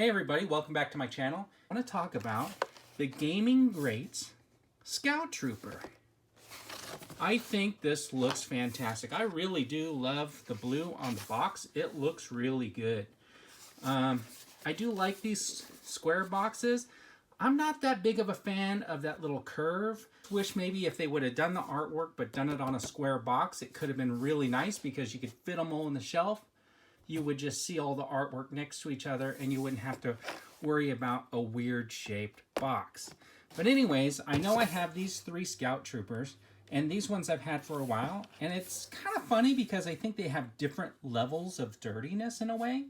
Hey everybody, welcome back to my channel. I want to talk about the Gaming Greats Scout Trooper. I think this looks fantastic. I really do love the blue on the box. It looks really good. I do like these square boxes. I'm not that big of a fan of that little curve. Wish maybe if they would have done the artwork but done it on a square box, it could have been really nice because you could fit them all on the shelf. You would just see all the artwork next to each other and you wouldn't have to worry about a weird shaped box. But anyways, I know I have these 3 Scout Troopers, and these ones I've had for a while, and it's kind of funny because I think they have different levels of dirtiness in a way.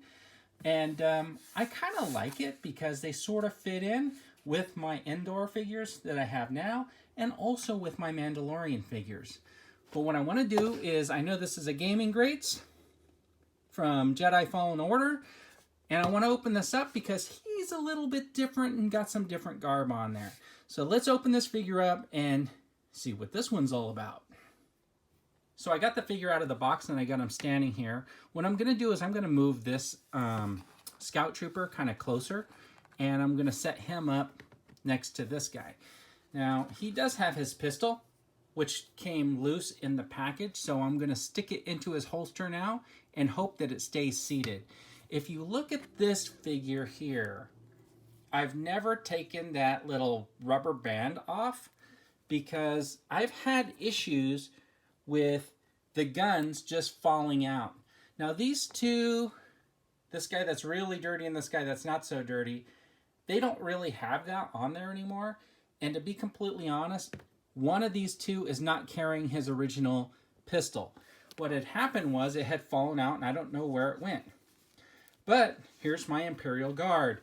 And I kind of like it because they sort of fit in with my Endor figures that I have now, and also with my Mandalorian figures. But what I want to do is, I know this is a Gaming Greats from Jedi Fallen Order, and I want to open this up because he's a little bit different and got some different garb on there. So let's open this figure up and see what this one's all about. So I got the figure out of the box and I got him standing here. What I'm going to do is I'm going to move this Scout Trooper kind of closer, and I'm going to set him up next to this guy. Now, he does have his pistol, which came loose in the package, so I'm going to stick it into his holster now and hope that it stays seated. If you look at this figure here, I've never taken that little rubber band off because I've had issues with the guns just falling out. Now these two, this guy that's really dirty and this guy that's not so dirty, they don't really have that on there anymore. And to be completely honest, one of these two is not carrying his original pistol. What had happened was it had fallen out and I don't know where it went. But here's my Imperial Guard.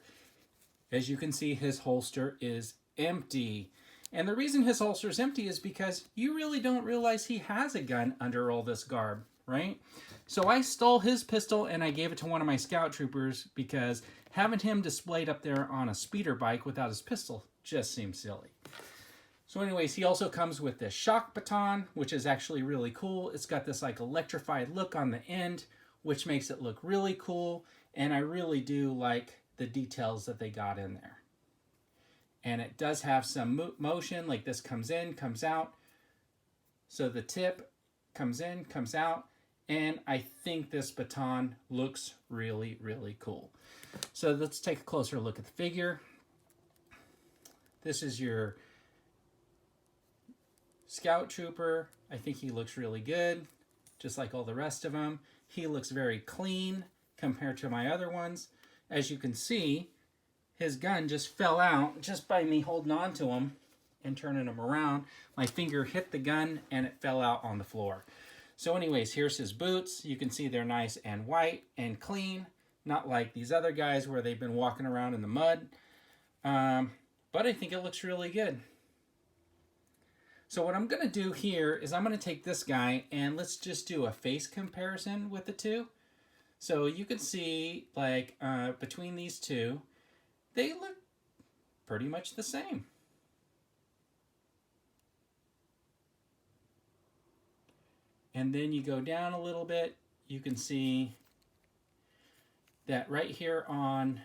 As you can see, his holster is empty. And the reason his holster is empty is because you really don't realize he has a gun under all this garb, right? So I stole his pistol and I gave it to one of my Scout Troopers because having him displayed up there on a speeder bike without his pistol just seems silly. So anyways, he also comes with this shock baton, which is actually really cool. It's got this like electrified look on the end, which makes it look really cool. And I really do like the details that they got in there. And it does have some motion, like this comes in, comes out. So the tip comes in, comes out. And I think this baton looks really, really cool. So let's take a closer look at the figure. This is your Scout Trooper. I think he looks really good, just like all the rest of them. He looks very clean compared to my other ones. As you can see, his gun just fell out just by me holding on to him and turning him around. My finger hit the gun and it fell out on the floor. So anyways, here's his boots. You can see they're nice and white and clean, not like these other guys where they've been walking around in the mud. But I think it looks really good. So what I'm going to do here is I'm going to take this guy and let's just do a face comparison with the two. So you can see like between these two, they look pretty much the same. And then you go down a little bit, you can see that right here on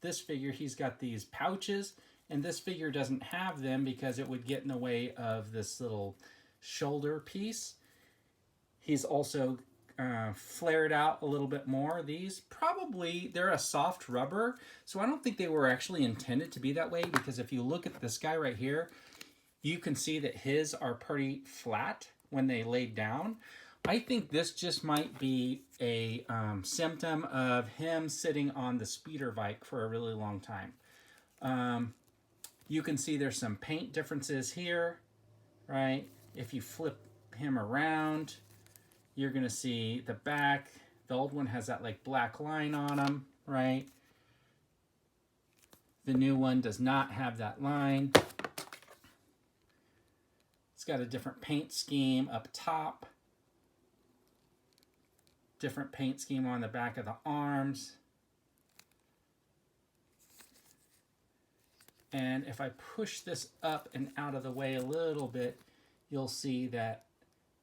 this figure, he's got these pouches. And this figure doesn't have them because it would get in the way of this little shoulder piece. He's also flared out a little bit more. These probably, they're a soft rubber, so I don't think they were actually intended to be that way, because if you look at this guy right here, you can see that his are pretty flat when they laid down. I think this just might be a symptom of him sitting on the speeder bike for a really long time. You can see there's some paint differences here, right? If you flip him around, you're going to see the back. The old one has that like black line on him, right? The new one does not have that line. It's got a different paint scheme up top. Different paint scheme on the back of the arms. And if I push this up and out of the way a little bit, you'll see that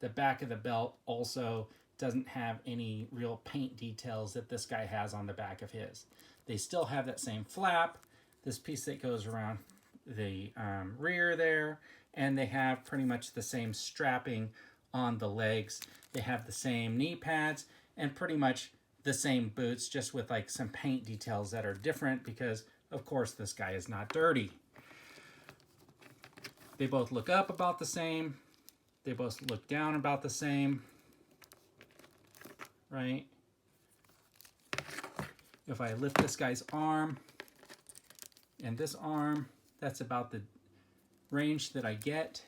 the back of the belt also doesn't have any real paint details that this guy has on the back of his. They still have that same flap, this piece that goes around the rear there, and they have pretty much the same strapping on the legs. They have the same knee pads and pretty much the same boots, just with like some paint details that are different because, of course, this guy is not dirty. They both look up about the same. They both look down about the same, right? If I lift this guy's arm and this arm, that's about the range that I get.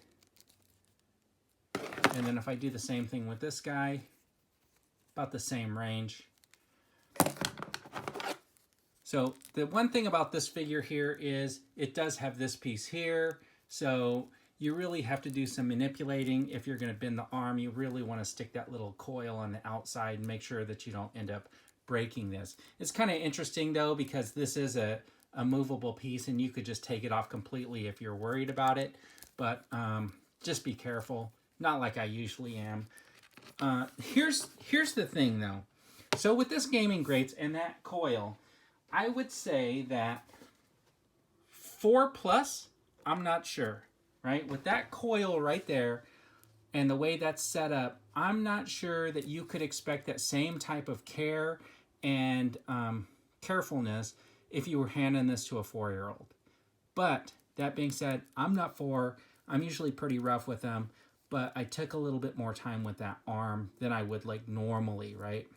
And then if I do the same thing with this guy, about the same range. So the one thing about this figure here is it does have this piece here. So you really have to do some manipulating. If you're going to bend the arm, you really want to stick that little coil on the outside and make sure that you don't end up breaking this. It's kind of interesting though, because this is a movable piece and you could just take it off completely if you're worried about it. But just be careful. Not like I usually am. Here's the thing though. So with this gaming grates and that coil, I would say that 4+, I'm not sure, right? With that coil right there and the way that's set up, I'm not sure that you could expect that same type of care and carefulness if you were handing this to a 4-year-old. But that being said, I'm not 4. I'm usually pretty rough with them, but I took a little bit more time with that arm than I would like normally, right?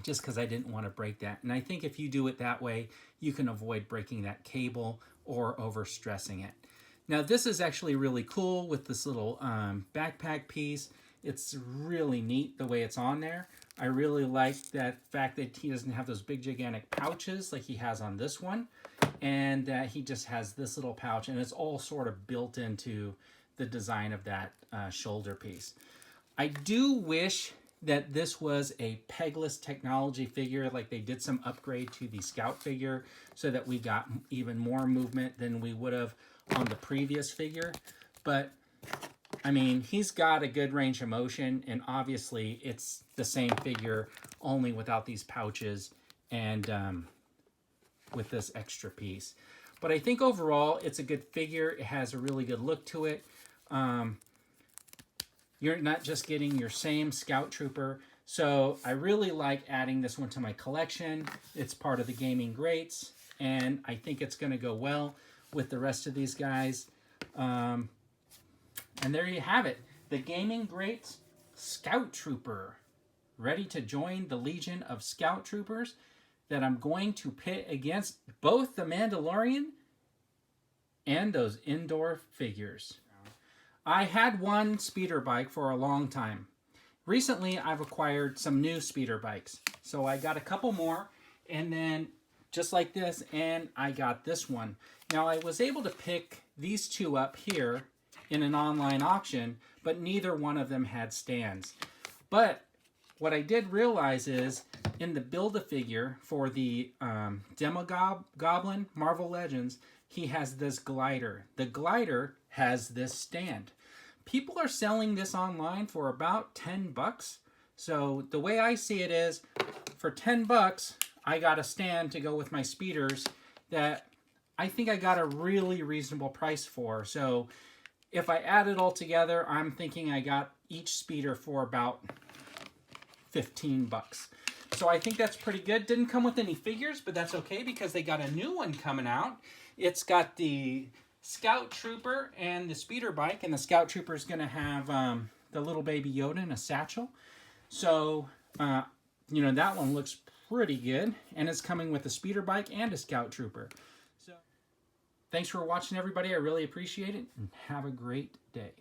Just because I didn't want to break that. And I think if you do it that way, you can avoid breaking that cable or overstressing it. Now this is actually really cool with this little backpack piece. It's really neat the way it's on there. I really like that fact that he doesn't have those big gigantic pouches like he has on this one, and that he just has this little pouch, and it's all sort of built into the design of that shoulder piece. I do wish that this was a pegless technology figure, like they did some upgrade to the Scout figure so that we got even more movement than we would have on the previous figure. But I mean, he's got a good range of motion, and obviously it's the same figure, only without these pouches and with this extra piece. But I think overall it's a good figure. It has a really good look to it. You're not just getting your same Scout Trooper. So I really like adding this one to my collection. It's part of the gaming grates, and I think it's going to go well with the rest of these guys. And there you have it. The Gaming Grates Scout Trooper. Ready to join the legion of Scout Troopers that I'm going to pit against both the Mandalorian and those indoor figures. I had one speeder bike for a long time. Recently, I've acquired some new speeder bikes. So I got a couple more, and then just like this, and I got this one. Now, I was able to pick these two up here in an online auction, but neither one of them had stands. But what I did realize is in the Build-A-Figure for the Demogoblin Marvel Legends, he has this glider. The glider has this stand. People are selling this online for about $10. So the way I see it is, for $10, I got a stand to go with my speeders that I think I got a really reasonable price for. So if I add it all together, I'm thinking I got each speeder for about $15. So I think that's pretty good. Didn't come with any figures, but that's okay because they got a new one coming out. It's got the Scout Trooper and the speeder bike, and the Scout Trooper is going to have the little baby Yoda in a satchel. So, you know, that one looks pretty good, and it's coming with a speeder bike and a Scout Trooper. So, thanks for watching, everybody. I really appreciate it, and have a great day.